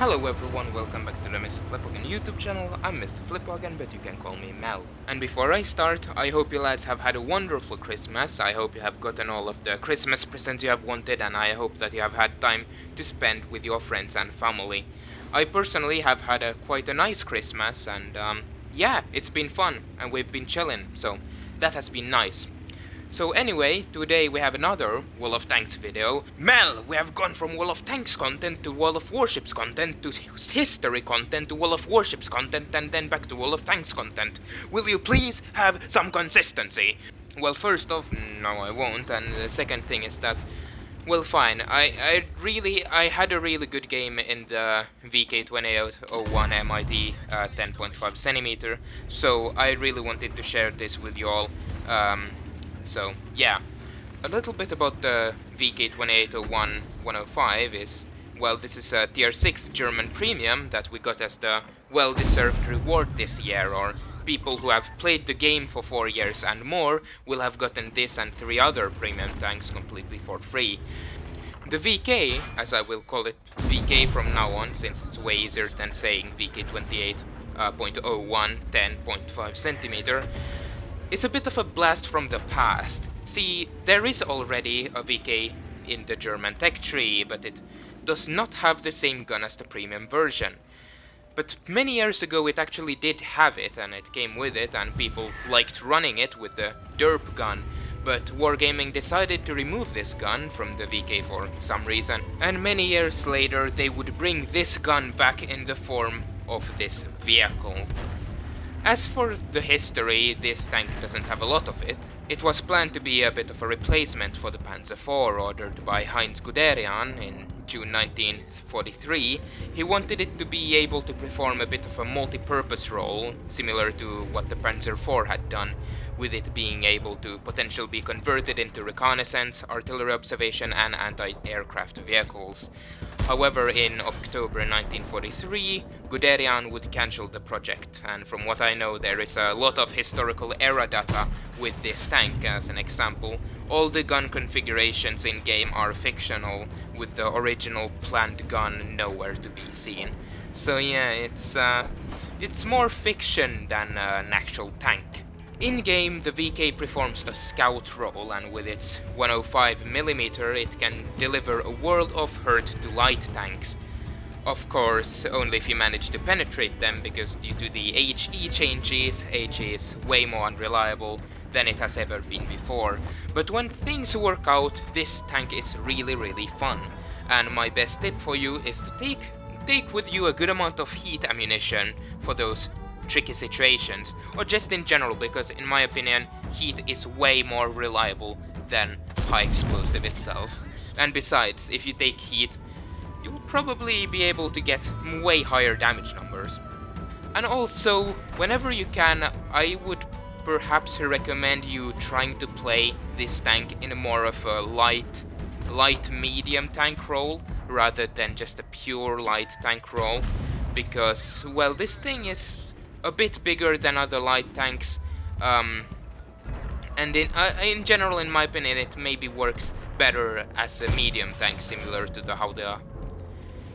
Hello everyone, welcome back to the Mr. Flipwagon YouTube channel. I'm Mr. Flipwagon, but you can call me Mel. And before I start, I hope you lads have had a wonderful Christmas. I hope you have gotten all of the Christmas presents you have wanted, and I hope that you have had time to spend with your friends and family. I personally have had quite a nice Christmas, and yeah, it's been fun, and we've been chilling, so that has been nice. So anyway, today we have another Wall of Tanks video. Mel, we have gone from Wall of Tanks content to Wall of Warships content to history content to Wall of Warships content and then back to Wall of Tanks content. Will you please have some consistency? Well, first off, no I won't, and the second thing is that, well fine, I had a really good game in the VK2801 MIT 10.5 centimeter, so I really wanted to share this with you all. So, yeah, a little bit about the VK2801-105 is, well, this is a tier 6 German premium that we got as the well-deserved reward this year, or people who have played the game for 4 years and more will have gotten this and 3 other premium tanks completely for free. The VK, as I will call it VK from now on, since it's way easier than saying VK28.01 10.5 centimeter, it's a bit of a blast from the past. See, there is already a VK in the German tech tree, but it does not have the same gun as the premium version. But many years ago it actually did have it, and it came with it, and people liked running it with the derp gun. But Wargaming decided to remove this gun from the VK for some reason, and many years later they would bring this gun back in the form of this vehicle. As for the history, this tank doesn't have a lot of it. It was planned to be a bit of a replacement for the Panzer IV ordered by Heinz Guderian in June 1943. He wanted it to be able to perform a bit of a multi-purpose role, similar to what the Panzer IV had done, with it being able to potentially be converted into reconnaissance, artillery observation and anti-aircraft vehicles. However, in October 1943, Guderian would cancel the project, and from what I know there is a lot of historical era data with this tank. As an example, all the gun configurations in-game are fictional, with the original planned gun nowhere to be seen. So yeah, it's more fiction than an actual tank. In-game, the VK performs a scout role, and with its 105mm it can deliver a world of hurt to light tanks. Of course, only if you manage to penetrate them, because due to the HE changes, HE is way more unreliable than it has ever been before. But when things work out, this tank is really fun. And my best tip for you is to take with you a good amount of heat ammunition for those tricky situations, or just in general, because in my opinion heat is way more reliable than high explosive itself. And besides, if you take heat, you'll probably be able to get way higher damage numbers. And also, whenever you can, I would perhaps recommend you trying to play this tank in a more of a light medium tank role rather than just a pure light tank role, because, well, this thing is a bit bigger than other light tanks, and in general, in my opinion, it maybe works better as a medium tank, similar to how the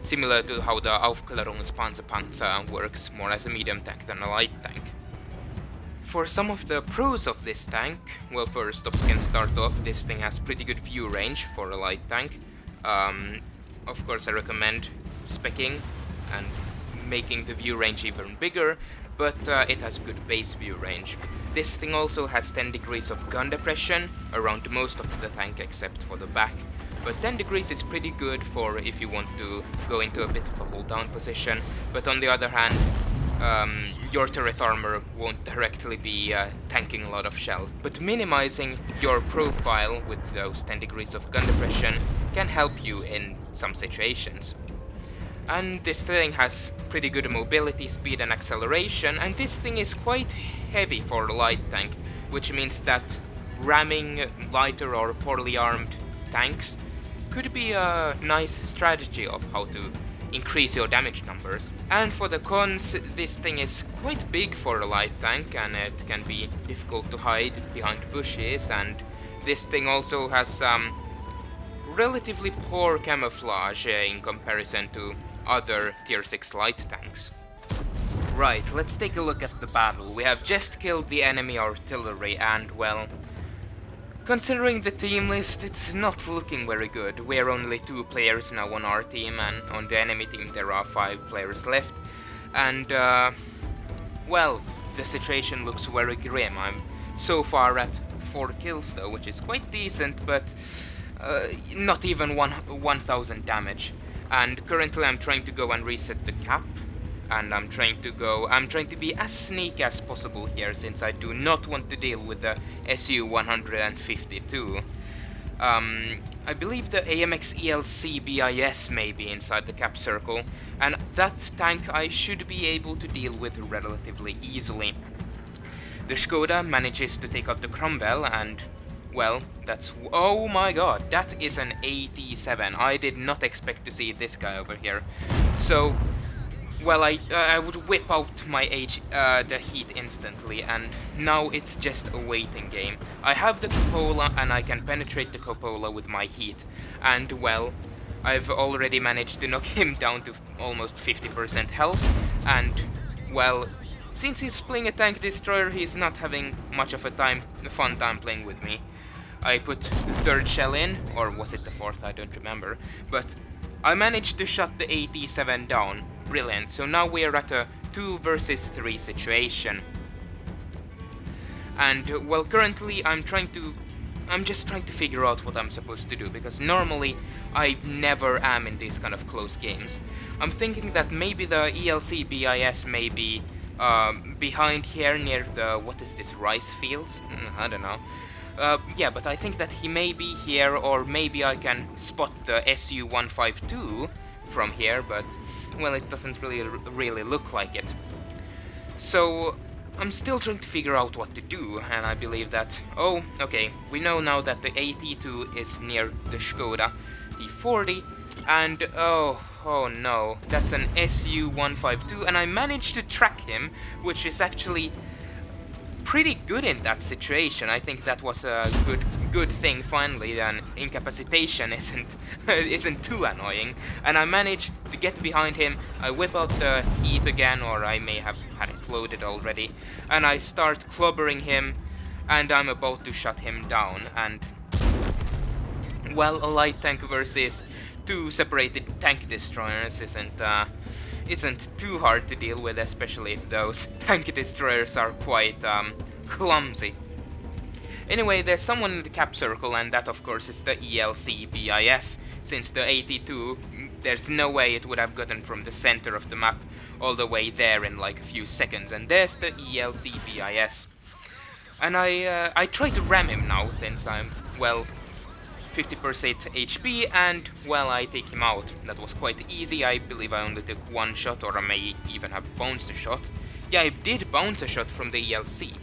Aufklärungspanzerpanther works more as a medium tank than a light tank. For some of the pros of this tank, well, first off, we can start off, this thing has pretty good view range for a light tank. Of course, I recommend speccing and making the view range even bigger, but it has good base view range. This thing also has 10 degrees of gun depression around most of the tank except for the back. But 10 degrees is pretty good for if you want to go into a bit of a hold down position, but on the other hand, your turret armor won't directly be tanking a lot of shells. But minimizing your profile with those 10 degrees of gun depression can help you in some situations. And this thing has pretty good mobility, speed and acceleration, and this thing is quite heavy for a light tank, which means that ramming lighter or poorly armed tanks could be a nice strategy of how to increase your damage numbers. And for the cons, this thing is quite big for a light tank, and it can be difficult to hide behind bushes, and this thing also has relatively poor camouflage in comparison to other tier 6 light tanks. Right, let's take a look at the battle. We have just killed the enemy artillery and, well, considering the team list, it's not looking very good. We're only 2 players now on our team, and on the enemy team there are 5 players left. And, well, the situation looks very grim. I'm so far at 4 kills though, which is quite decent, but not even 1000 damage. And currently I'm trying to go and reset the cap. And I'm trying to be as sneaky as possible here, since I do not want to deal with the Su-152. I believe the AMX ELC BIS may be inside the cap circle, and that tank I should be able to deal with relatively easily. The Skoda manages to take out the Cromwell, and, well, that's... oh my god, that is an 87. I did not expect to see this guy over here. So... well, I would whip out my the heat instantly, and now it's just a waiting game. I have the cupola, and I can penetrate the cupola with my heat, and, well, I've already managed to knock him down to almost 50% health, and, well, since he's playing a tank destroyer, he's not having much of a fun time playing with me. I put the 3rd shell in, or was it the 4th, I don't remember, but I managed to shut the 87 down. Brilliant. So now we are at a 2 versus 3 situation. And, well, currently I'm just trying to figure out what I'm supposed to do, because normally I never am in these kind of close games. I'm thinking that maybe the ELC BIS may be behind here near the, what is this, rice fields? I don't know. Yeah, but I think that he may be here, or maybe I can spot the Su-152 from here, but, well, it doesn't really look like it. So, I'm still trying to figure out what to do, and I believe that... oh, okay, we know now that the AT2 is near the Skoda T40, and oh no, that's an Su-152, and I managed to track him, which is actually pretty good in that situation. I think that was a good thing finally, and incapacitation isn't too annoying. And I managed to get behind him. I whip out the heat again, or I may have had it loaded already, and I start clobbering him, and I'm about to shut him down. And, well, a light tank versus 2 separated tank destroyers isn't too hard to deal with, especially if those tank destroyers are quite clumsy. Anyway, there's someone in the cap circle, and that of course is the ELC BIS. Since the 82, there's no way it would have gotten from the center of the map all the way there in like a few seconds, and there's the ELC BIS. And I try to ram him now, since I'm, well, 50% HP, and, well, I take him out. That was quite easy. I believe I only took 1 shot, or I may even have bounced a shot. Yeah, I did bounce a shot from the ELC.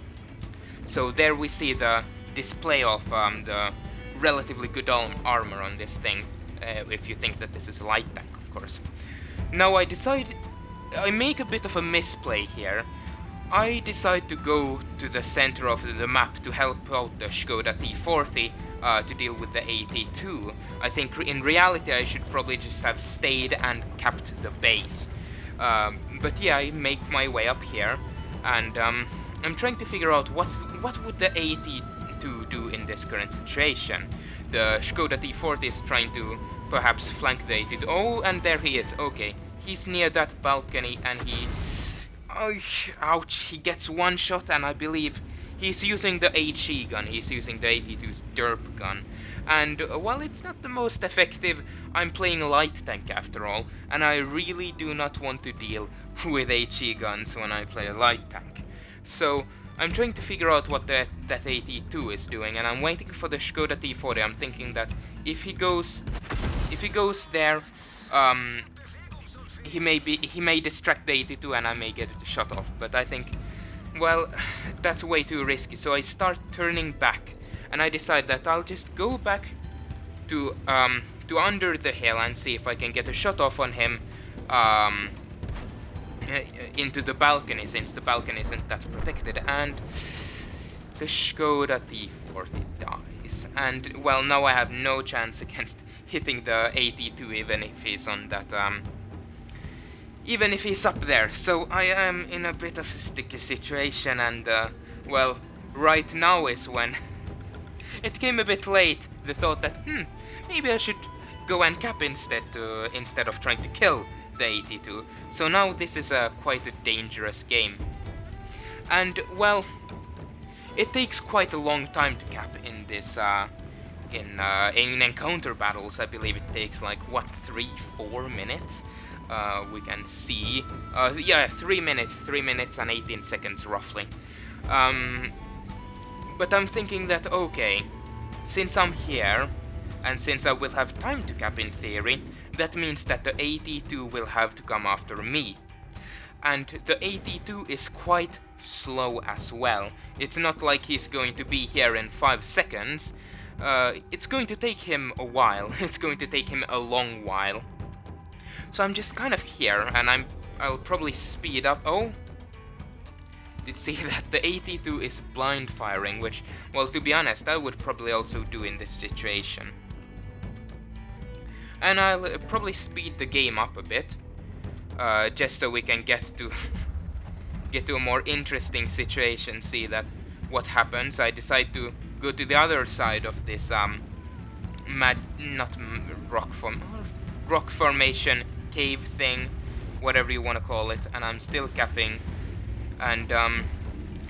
So there we see the display of the relatively good armor on this thing, if you think that this is a light tank, of course. Now I make a bit of a misplay here. I decide to go to the center of the map to help out the Skoda T40 to deal with the AT2. I think in reality I should probably just have stayed and capped the base. But yeah, I make my way up here, and I'm trying to figure out what would the AT2 do in this current situation. The Skoda T40 is trying to perhaps flank the AT2. Oh, and there he is. Okay, he's near that balcony, and he... oh, ouch, he gets 1 shot, and I believe he's using the HE gun. He's using the AT2's derp gun. And while it's not the most effective, I'm playing light tank after all, and I really do not want to deal with HE guns when I play a light tank. So I'm trying to figure out what that AT2 is doing, and I'm waiting for the Skoda T40. I'm thinking that if he goes there, he may distract the AT2 and I may get it shot off. But I think, well, that's way too risky. So I start turning back, and I decide that I'll just go back to under the hill and see if I can get a shot off on him into the balcony, since the balcony isn't that protected. And the Skoda T40 dies. And, well, now I have no chance against hitting the AT2, even if he's on that even if he's up there. So I am in a bit of a sticky situation, and well, right now is when it came a bit late. The thought that maybe I should go and cap instead of trying to kill the 82. So now this is quite a dangerous game, and well, it takes quite a long time to cap in this. In encounter battles, I believe it takes like what 3-4 minutes. We can see, yeah, 3 minutes, 3 minutes and 18 seconds roughly. Um, but I'm thinking that okay, since I'm here, and since I will have time to cap in theory, that means that the 82 will have to come after me. And the 82 is quite slow as well. It's not like he's going to be here in 5 seconds. It's going to take him a while. It's going to take him a long while. So I'm just kind of here, and I'll probably speed up. Oh, did see that the 82 is blind firing, which, well, to be honest, I would probably also do in this situation. And I'll probably speed the game up a bit, just so we can get to a more interesting situation. See that what happens. I decide to go to the other side of this rock formation cave thing, whatever you want to call it, and I'm still capping, and I'm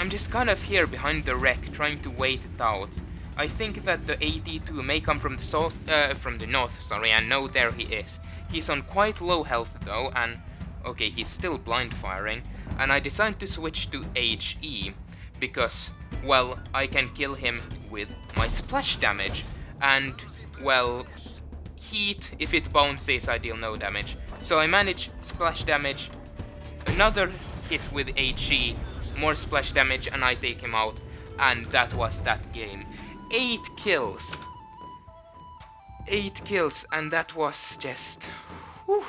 just kind of here behind the wreck trying to wait it out. I think that the 82 may come from the north, sorry, and no, there he is. He's on quite low health though, and okay, he's still blind firing, and I decided to switch to HE because, well, I can kill him with my splash damage, and, well, heat, if it bounces, I deal no damage. So I manage splash damage, another hit with HE, more splash damage, and I take him out, and that was that game. 8 kills. 8 kills, and that was just... whew,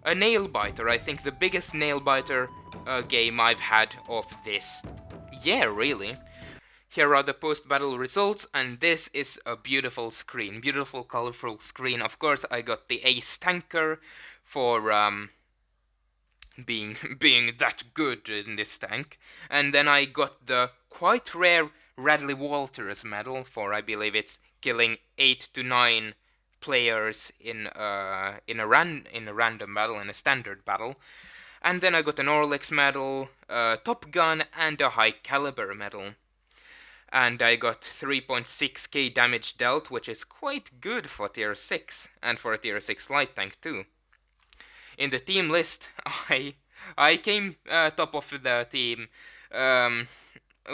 a Nailbiter. I think the biggest Nailbiter game I've had of this. Yeah, really. Here are the post-battle results, and this is a beautiful screen. Beautiful, colorful screen. Of course, I got the Ace Tanker for being that good in this tank. And then I got the quite rare Radley Walters medal for, I believe it's killing 8 to 9 players in a random battle, in a standard battle. And then I got an Orlex medal, Top Gun, and a High Caliber medal. And I got 3.6k damage dealt, which is quite good for tier 6, and for a tier 6 light tank too. In the team list, I came top of the team.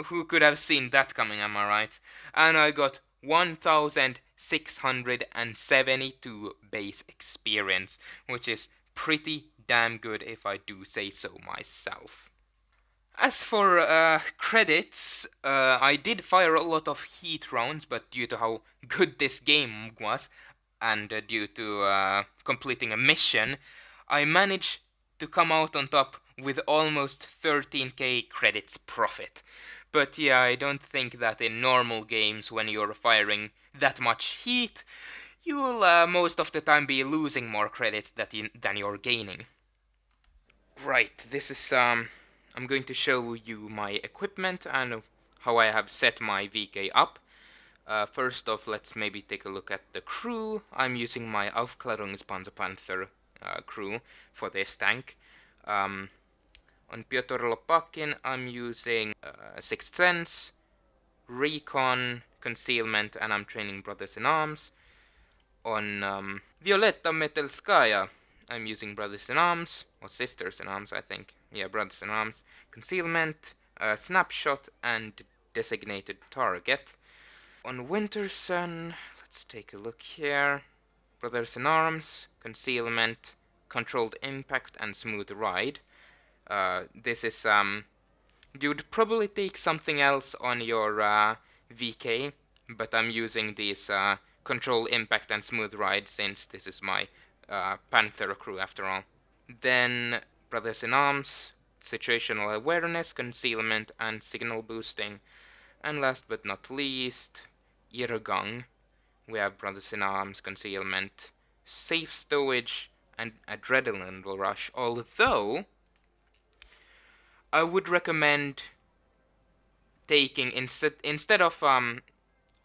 Who could have seen that coming, am I right? And I got 1,672 base experience, which is pretty damn good if I do say so myself. As for credits, I did fire a lot of heat rounds, but due to how good this game was, and due to completing a mission, I managed to come out on top with almost 13k credits profit. But yeah, I don't think that in normal games, when you're firing that much heat, you'll most of the time be losing more credits than you're gaining. Right, this is I'm going to show you my equipment and how I have set my VK up. First off, let's maybe take a look at the crew. I'm using my Aufklärungspanzerpanther crew for this tank. On Piotr Lopakin, I'm using Sixth Sense, Recon, Concealment, and I'm training Brothers in Arms. On Violetta Metelskaya, I'm using Brothers in Arms, or Sisters in Arms, I think. Yeah, Brothers in Arms, Concealment, Snapshot, and Designated Target. On Winterson, let's take a look here. Brothers in Arms, Concealment, Controlled Impact, and Smooth Ride. This is, you'd probably take something else on your VK, but I'm using these Control Impact and Smooth Ride since this is my Panther crew after all. Then Brothers in Arms, Situational Awareness, Concealment, and Signal Boosting. And last but not least, Irrgang. We have Brothers in Arms, Concealment, Safe Stowage, and adrenaline will rush. Although, I would recommend taking instead of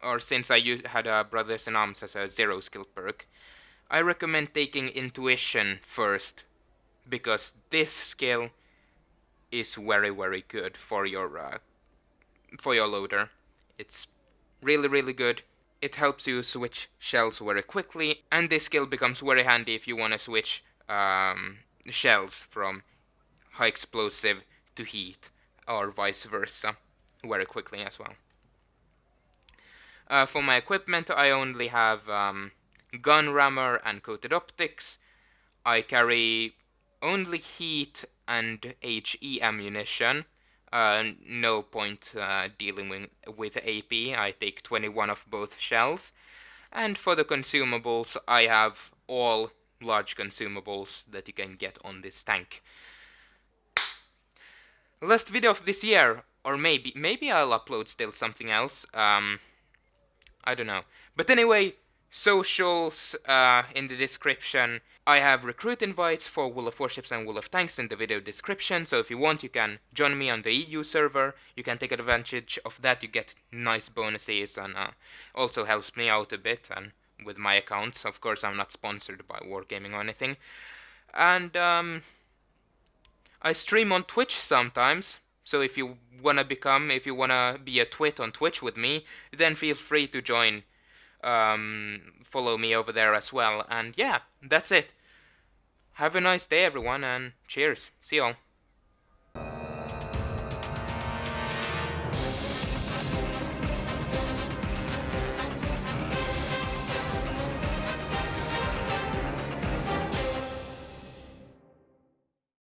or since I had a Brothers in Arms as a 0 skill perk, I recommend taking Intuition first, because this skill is very, very good for your loader. It's really, really good. It helps you switch shells very quickly, and this skill becomes very handy if you want to switch shells from high explosive to heat, or vice versa, very quickly as well. For my equipment, I only have gun rammer and coated optics. I carry only heat and HE ammunition. No point dealing with AP. I take 21 of both shells. And for the consumables, I have all large consumables that you can get on this tank. Last video of this year, or maybe I'll upload still something else. I don't know. But anyway, socials in the description. I have recruit invites for World of Warships and World of Tanks in the video description, so if you want, you can join me on the EU server. You can take advantage of that. You get nice bonuses, and also helps me out a bit and with my accounts. Of course, I'm not sponsored by Wargaming or anything. And I stream on Twitch sometimes. So if you wanna be a twit on Twitch with me, then feel free to join. Follow me over there as well. And yeah, that's it. Have a nice day, everyone, and cheers. See y'all.